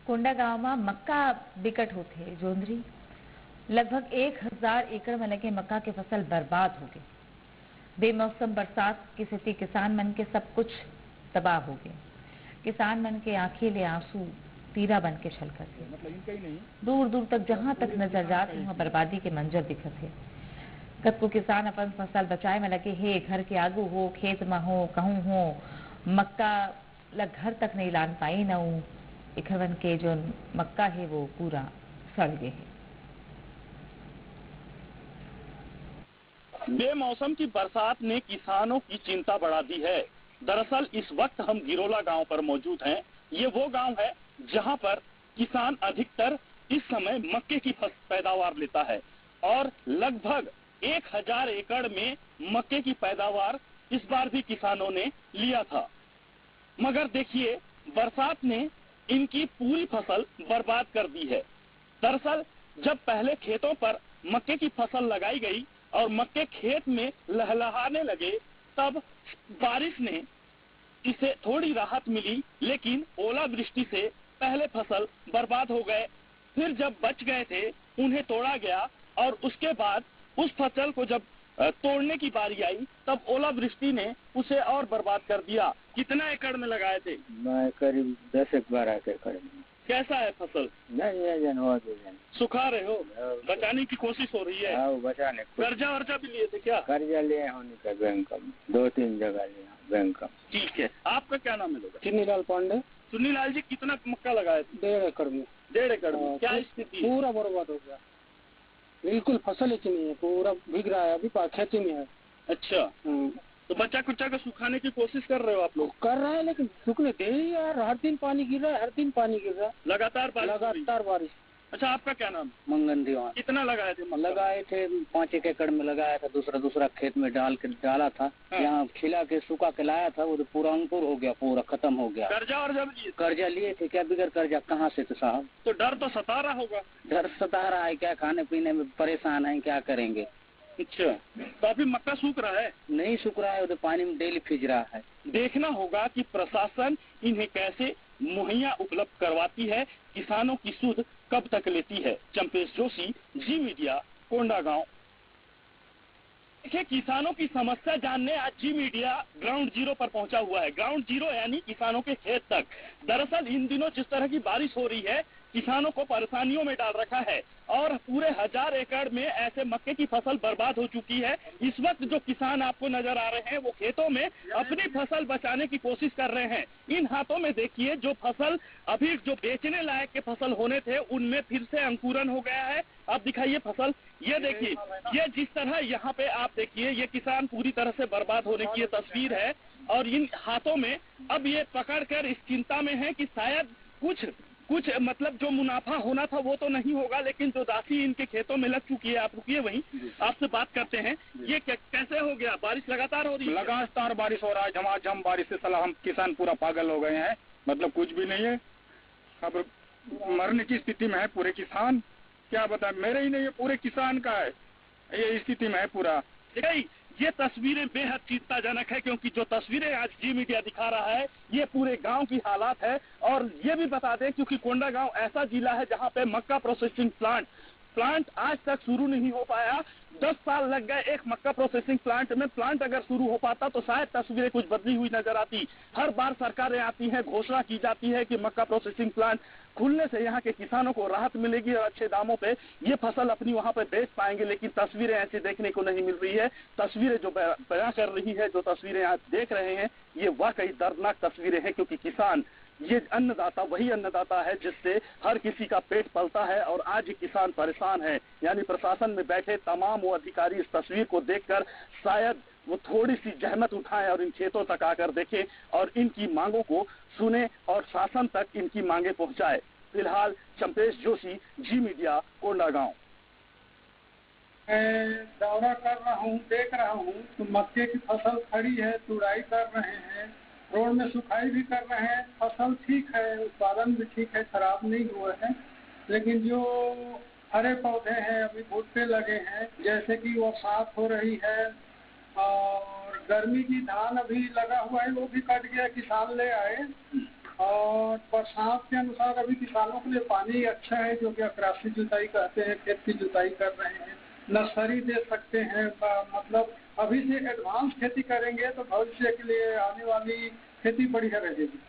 कोंडागांव में मक्का बिकट होते जोंधरी लगभग 1000 एकड़ में लगे मक्का की फसल बर्बाद हो गई। बेमौसम बरसात की स्थिति किसान मन के सब कुछ तबाह हो गए। किसान मन के आंखें ले आंसू तीरा बन के छलकत थे। मतलब इनका ही नहीं, दूर दूर तक जहां तक नजर जात वहां बर्बादी के मंजर दिखत है। कतको किसान अपन फसल बचाए में लगे हे, घर के आगू हो, खेत में हो, कहूं हो, मक्का लग घर तक नहीं लान पाई न इखरवन के जो मक्का है वो पूरा सड़ गए है। बेमौसम की बरसात ने किसानों की चिंता बढ़ा दी है। दरअसल इस वक्त हम गिरोला गांव पर मौजूद हैं। ये वो गांव है जहां पर किसान अधिकतर इस समय मक्के की पैदावार लेता है और लगभग 1000 एकड़ में मक्के की पैदावार इस बार भी किसानों ने लिया था। मगर देखिए, बरसात ने इनकी पूरी फसल बर्बाद कर दी है। दरअसल जब पहले खेतों पर मक्के की फसल लगाई गई और मक्के खेत में लहलहाने लगे, तब बारिश ने इसे थोड़ी राहत मिली, लेकिन ओलावृष्टि से पहले फसल बर्बाद हो गए। फिर जब बच गए थे उन्हें तोड़ा गया और उसके बाद उस फसल को जब तोड़ने की बारी आई तब ओलावृष्टि ने उसे और बर्बाद कर दिया। कितना एकड़ में लगाए थे? मैं करीब 10-12 एकड़ में। कैसा है फसल? नहीं है जन सुखा रहे हो? बचाने की कोशिश हो रही है? बचाने। कर्जा वर्जा भी लिए थे क्या? कर्जा लिए होने का बैंक में 2-3 जगह लिया बैंक में। ठीक है, आपका क्या नाम है? चुन्नीलाल पांडे। चुन्नीलाल जी, कितना मक्का लगाए थे? 1.5 एकड़ में। 1.5 एकड़ में क्या स्थिति? पूरा बर्बाद हो गया, बिल्कुल फसल ही नहीं है, पूरा भीग रहा है, अभी खेती में है। अच्छा, तो बच्चा कुच्चा का सुखाने की कोशिश कर रहे हो आप लोग? कर रहे हैं, लेकिन सूखने दे ही यार, हर दिन पानी गिर रहा है, हर दिन पानी गिर रहा है, लगातार बारिश। अच्छा, आपका क्या नाम? मंगन दीवान। कितना लगाए थे? लगाए थे 5 एकड़ में लगाया था, दूसरा खेत में डाला था। हाँ। यहाँ खिला के सूखा के लाया था, वो तो पूरा अंकुर हो गया, पूरा खत्म हो गया। कर्जा और जब लिए? कर्जा लिए थे, क्या बिगड़ कर्जा कहाँ से थे साहब? तो डर तो सता रहा होगा। डर सता रहा है, क्या खाने पीने में परेशान है, क्या करेंगे। अच्छा, तो अभी मक्का सूख रहा है? नहीं सूख रहा है, तो पानी में डेली फिज रहा है। देखना होगा कि प्रशासन इन्हें कैसे मुहैया उपलब्ध करवाती है, किसानों की सुध कब तक लेती है। चंपेश जोशी, जी मीडिया, कोंडागांव। देखिए, किसानों की समस्या जानने आज जी मीडिया ग्राउंड जीरो पर पहुंचा हुआ है। ग्राउंड जीरो यानी किसानों के खेत तक। दरअसल इन दिनों जिस तरह की बारिश हो रही है, किसानों को परेशानियों में डाल रखा है और पूरे 1000 एकड़ में ऐसे मक्के की फसल बर्बाद हो चुकी है। इस वक्त जो किसान आपको नजर आ रहे हैं वो खेतों में अपनी फसल बचाने की कोशिश कर रहे हैं। इन हाथों में देखिए, जो फसल अभी जो बेचने लायक के फसल होने थे उनमें फिर से अंकुरन हो गया है। आप दिखाइए फसल, ये देखिए, ये जिस तरह यहाँ पे आप देखिए, ये किसान पूरी तरह से बर्बाद होने की ये तस्वीर है और इन हाथों में अब ये पकड़कर इस चिंता में है कि शायद कुछ मतलब जो मुनाफा होना था वो तो नहीं होगा, लेकिन जो राशि इनके खेतों में लग चुकी है। आप रुकिए, वहीं आपसे बात करते हैं। ये कैसे हो गया? बारिश लगातार हो रही है? लगातार बारिश हो रहा है, झमाझम बारिश से साला हम किसान पूरा पागल हो गए हैं। मतलब कुछ भी नहीं है, अब मरने की स्थिति में है पूरे किसान। क्या बताए, मेरे ही नहीं है, पूरे किसान का है, ये स्थिति में है पूरा। ये तस्वीरें बेहद चिंताजनक है, क्योंकि जो तस्वीरें आज जी मीडिया दिखा रहा है ये पूरे गांव की हालात है। और ये भी बता दें, क्योंकि कोंडागांव ऐसा जिला है जहां पे मक्का प्रोसेसिंग प्लांट आज तक शुरू नहीं हो पाया। 10 साल लग गए एक मक्का प्रोसेसिंग प्लांट में। प्लांट अगर शुरू हो पाता तो शायद तस्वीरें कुछ बदली हुई नजर आती। हर बार सरकारें आती हैं, घोषणा की जाती है कि मक्का प्रोसेसिंग प्लांट खुलने से यहाँ के किसानों को राहत मिलेगी और अच्छे दामों पे ये फसल अपनी वहाँ पे बेच पाएंगे, लेकिन तस्वीरें ऐसी देखने को नहीं मिल रही है। तस्वीरें जो बयां कर रही है, जो तस्वीरें आज देख रहे हैं, ये वाकई दर्दनाक तस्वीरें हैं, क्योंकि किसान, ये अन्नदाता वही अन्नदाता है जिससे हर किसी का पेट पलता है और आज ये किसान परेशान है। यानी प्रशासन में बैठे तमाम वो अधिकारी इस तस्वीर को देखकर शायद वो थोड़ी सी जहमत उठाएं और इन खेतों तक आकर देखें और इनकी मांगों को सुने और शासन तक इनकी मांगे पहुंचाए। फिलहाल चंपेश जोशी, जी मीडिया, कोंडागांव। मैं दौरा कर रहा हूँ, देख रहा हूँ तो मक्के की फसल खड़ी है, तुड़ाई कर रहे हैं, रोड में सुखाई भी कर रहे हैं। फसल ठीक है, उत्पादन भी ठीक है, खराब नहीं हुआ है, लेकिन जो हरे पौधे हैं अभी भुट्टे लगे हैं, जैसे कि वो साफ हो रही है और गर्मी की धान अभी लगा हुआ है वो भी कट गया, किसान ले आए और बरसात के अनुसार अभी किसानों के लिए पानी अच्छा है, जो कि अक्रासी जुताई कहते हैं, खेत की जुताई कर रहे हैं, नर्सरी दे सकते हैं। मतलब अभी से एडवांस खेती करेंगे तो भविष्य के लिए आने वाली खेती बढ़िया रहेगी।